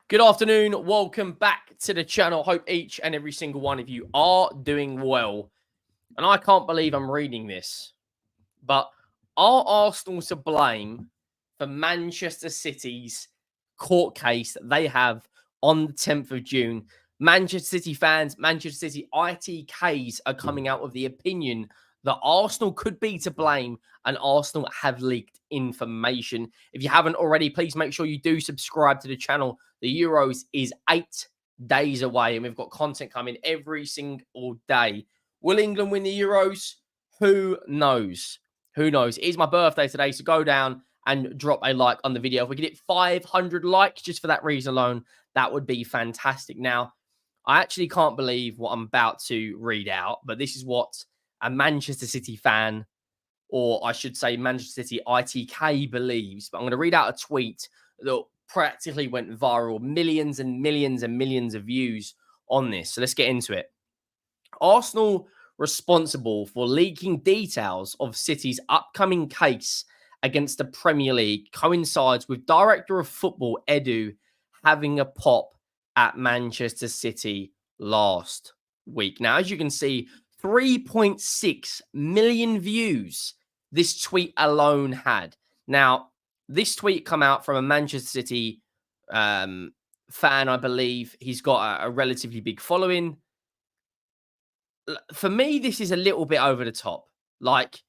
Good afternoon. Welcome back to the channel. Hope each and every single one of you are doing well. And I can't believe I'm reading this, but are Arsenal to blame for Manchester City's court case that they have on the 10th of June? Manchester City fans, Manchester City ITKs are coming out with the opinion that Arsenal could be to blame and Arsenal have leaked information. If you haven't already, please make sure you do subscribe to the channel. The Euros is 8 days away and we've got content coming every single day. Will England win the Euros? Who knows? Who knows? It is my birthday today, so go down and drop a like on the video. If we get it 500 likes just for that reason alone, that would be fantastic. Now, I actually can't believe what I'm about to read out, but this is what a Manchester City fan, or I should say Manchester City ITK, believes. But I'm going to read out a tweet that practically went viral, millions and millions and millions of views on this. So let's get into it. Arsenal responsible for leaking details of City's upcoming case against the Premier League coincides with Director of Football Edu having a pop at Manchester City last week. Now, as you can see, 3.6 million views this tweet alone had. Now, this tweet come out from a Manchester City fan, I believe. He's got a relatively big following. For me, this is a little bit over the top. Like,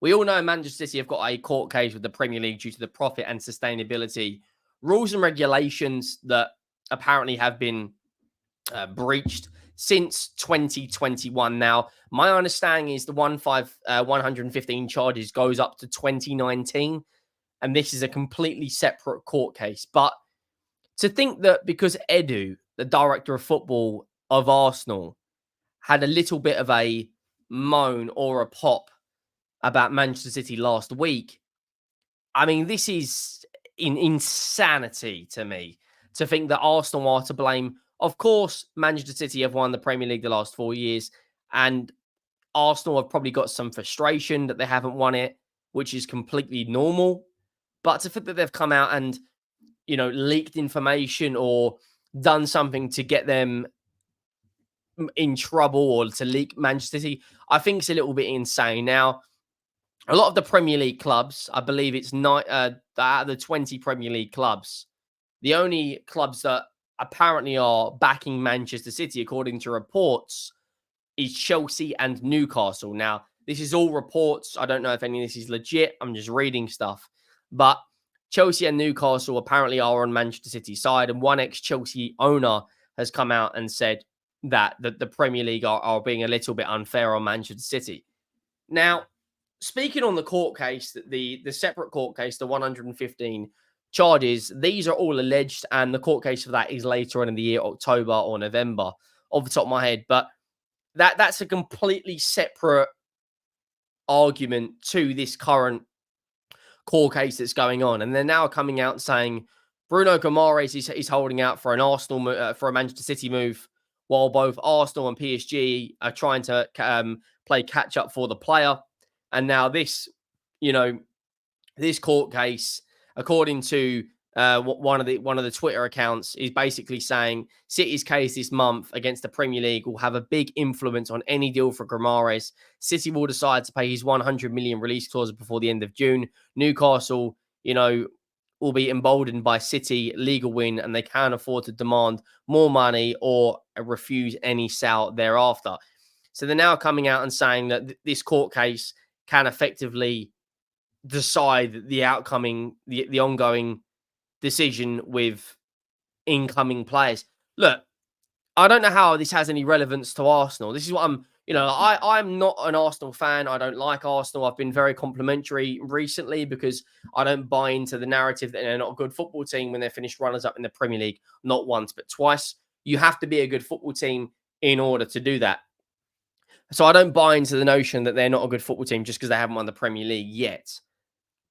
we all know Manchester City have got a court case with the Premier League due to the profit and sustainability rules and regulations that apparently have been breached since 2021. Now, my understanding is the 115 charges goes up to 2019, and this is a completely separate court case. But to think that because Edu, the director of football of Arsenal, had a little bit of a moan or a pop about Manchester City last week, I mean, this is insanity to me to think that Arsenal are to blame. Of course, Manchester City have won the Premier League the last 4 years, and Arsenal have probably got some frustration that they haven't won it, which is completely normal. But to think that they've come out and, leaked information or done something to get them in trouble or to leak Manchester City, I think it's a little bit insane. Now, a lot of the Premier League clubs, I believe it's out of the 20 Premier League clubs, the only clubs that apparently are backing Manchester City, according to reports, is Chelsea and Newcastle. Now, this is all reports. I don't know if any of this is legit. I'm just reading stuff. But Chelsea and Newcastle apparently are on Manchester City's side. And one ex-Chelsea owner has come out and said that the Premier League are being a little bit unfair on Manchester City. Now, speaking on the court case, the separate court case, the 115 charges, these are all alleged, and the court case for that is later on in the year, October or November, off the top of my head. But that's a completely separate argument to this current court case that's going on. And they're now coming out saying Bruno Guimaraes is holding out for an Arsenal for a Manchester City move, while both Arsenal and PSG are trying to play catch up for the player. And now this court case, according to one of the Twitter accounts, is basically saying City's case this month against the Premier League will have a big influence on any deal for Guimaraes. City will decide to pay his 100 million release clause before the end of June. Newcastle, will be emboldened by City legal win, and they can't afford to demand more money or refuse any sale thereafter. So they're now coming out and saying that this court case can effectively decide the ongoing decision with incoming players. Look, I don't know how this has any relevance to Arsenal. This is what I'm not an Arsenal fan. I don't like Arsenal. I've been very complimentary recently because I don't buy into the narrative that they're not a good football team when they're finished runners-up in the Premier League, not once, but twice. You have to be a good football team in order to do that. So I don't buy into the notion that they're not a good football team just because they haven't won the Premier League yet.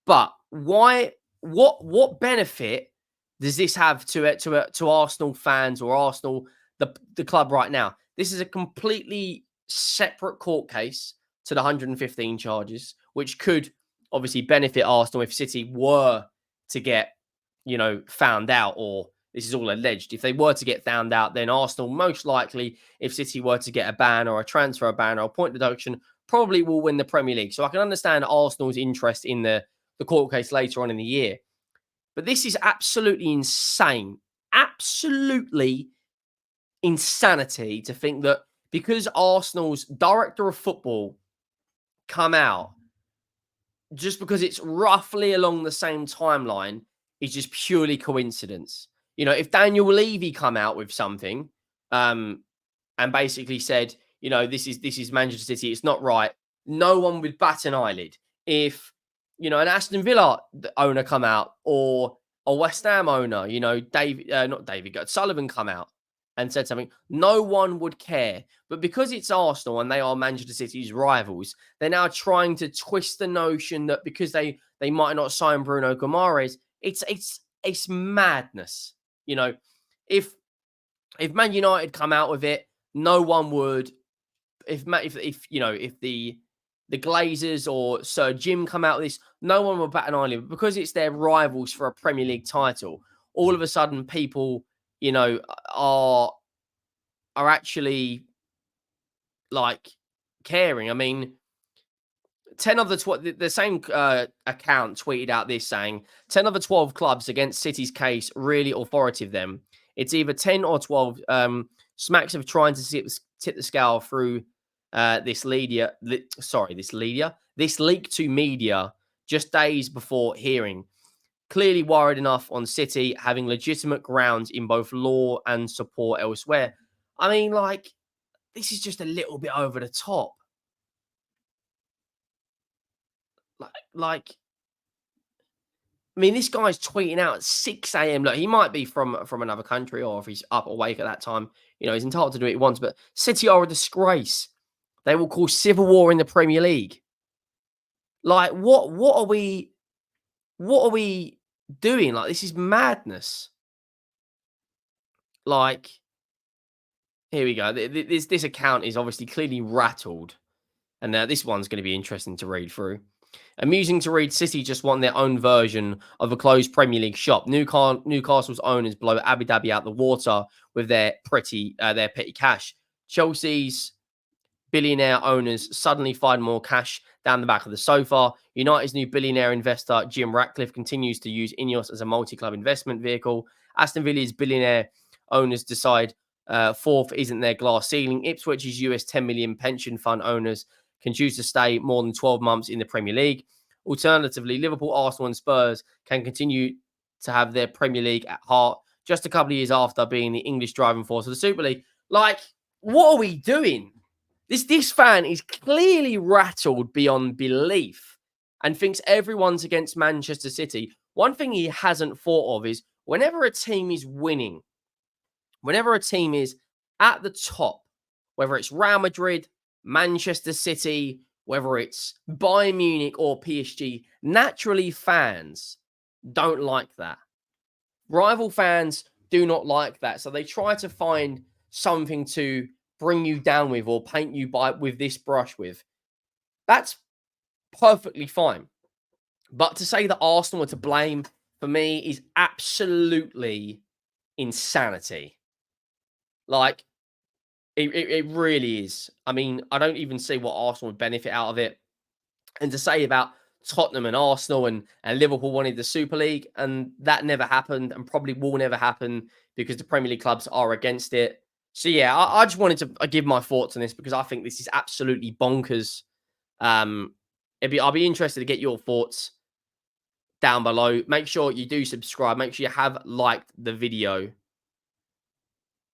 But why? What benefit does this have to Arsenal fans or Arsenal, the club right now? This is a completely separate court case to the 115 charges, which could obviously benefit Arsenal if City were to get, found out, or this is all alleged. If they were to get found out, then Arsenal most likely, if City were to get a ban or a transfer ban or a point deduction, probably will win the Premier League. So I can understand Arsenal's interest in the court case later on in the year. But this is absolutely insane. Absolutely insanity to think that because Arsenal's director of football come out, just because it's roughly along the same timeline, is just purely coincidence. You know, if Daniel Levy come out with something and basically said, you know, this is Manchester City, it's not right, no one would bat an eyelid. If, you know, an Aston Villa owner come out, or a West Ham owner, you know, not David Sullivan come out and said something, no one would care. But because it's Arsenal and they are Manchester City's rivals, they're now trying to twist the notion that because they might not sign Bruno Guimaraes, it's madness. You know, if Man United come out with it, no one would. If you know, if the Glazers or Sir Jim come out with this, no one will bat an eyelid. But because it's their rivals for a Premier League title, all of a sudden people, you know, are actually like caring. I mean, 10 of the same account tweeted out this saying 10 of the 12 clubs against City's case really authoritative them. It's either 10 or 12 smacks of trying to tip the scale through this leak to media just days before hearing. Clearly worried enough on City having legitimate grounds in both law and support elsewhere. I mean, like, this is just a little bit over the top. Like, I mean, this guy's tweeting out at 6 a.m. Look, he might be from another country, or if he's up awake at that time, you know, he's entitled to do what he wants. But City are a disgrace. They will cause civil war in the Premier League. Like, what are we doing? Like, this is madness. Like, here we go. This account is obviously clearly rattled. And this one's going to be interesting to read through. Amusing to read, City just want their own version of a closed Premier League shop. Newcastle's owners blow Abu Dhabi out the water with their petty cash. Chelsea's billionaire owners suddenly find more cash down the back of the sofa. United's new billionaire investor, Jim Ratcliffe, continues to use Ineos as a multi-club investment vehicle. Aston Villa's billionaire owners decide fourth isn't their glass ceiling. Ipswich's US 10 million pension fund owners can choose to stay more than 12 months in the Premier League. Alternatively, Liverpool, Arsenal and Spurs can continue to have their Premier League at heart just a couple of years after being the English driving force of the Super League. Like, what are we doing? This fan is clearly rattled beyond belief and thinks everyone's against Manchester City. One thing he hasn't thought of is whenever a team is winning, whenever a team is at the top, whether it's Real Madrid, Manchester City, whether it's Bayern Munich or PSG, naturally fans don't like that. Rival fans do not like that. So they try to find something to bring you down with or paint you with this brush with. That's perfectly fine. But to say that Arsenal are to blame, for me, is absolutely insanity. Like, it really is. I mean, I don't even see what Arsenal would benefit out of it. And to say about Tottenham and Arsenal and Liverpool wanted the Super League, and that never happened and probably will never happen because the Premier League clubs are against it. So, yeah, I just wanted to give my thoughts on this because I think this is absolutely bonkers. I'll be interested to get your thoughts down below. Make sure you do subscribe. Make sure you have liked the video.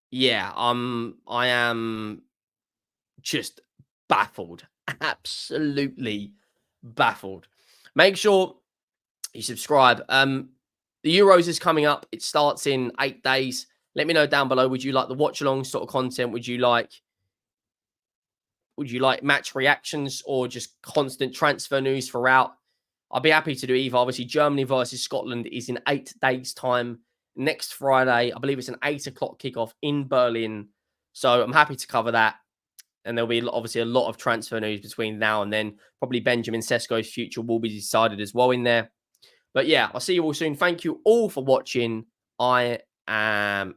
Yeah, I am just baffled. Absolutely baffled. Make sure you subscribe. The Euros is coming up. It starts in 8 days. Let me know down below. Would you like the watch along sort of content? Would you like match reactions or just constant transfer news throughout? I'll be happy to do either. Obviously, Germany versus Scotland is in 8 days' time. Next Friday, I believe it's an 8 o'clock kickoff in Berlin. So I'm happy to cover that. And there'll be obviously a lot of transfer news between now and then. Probably Benjamin Sesko's future will be decided as well in there. But yeah, I'll see you all soon. Thank you all for watching. I Um,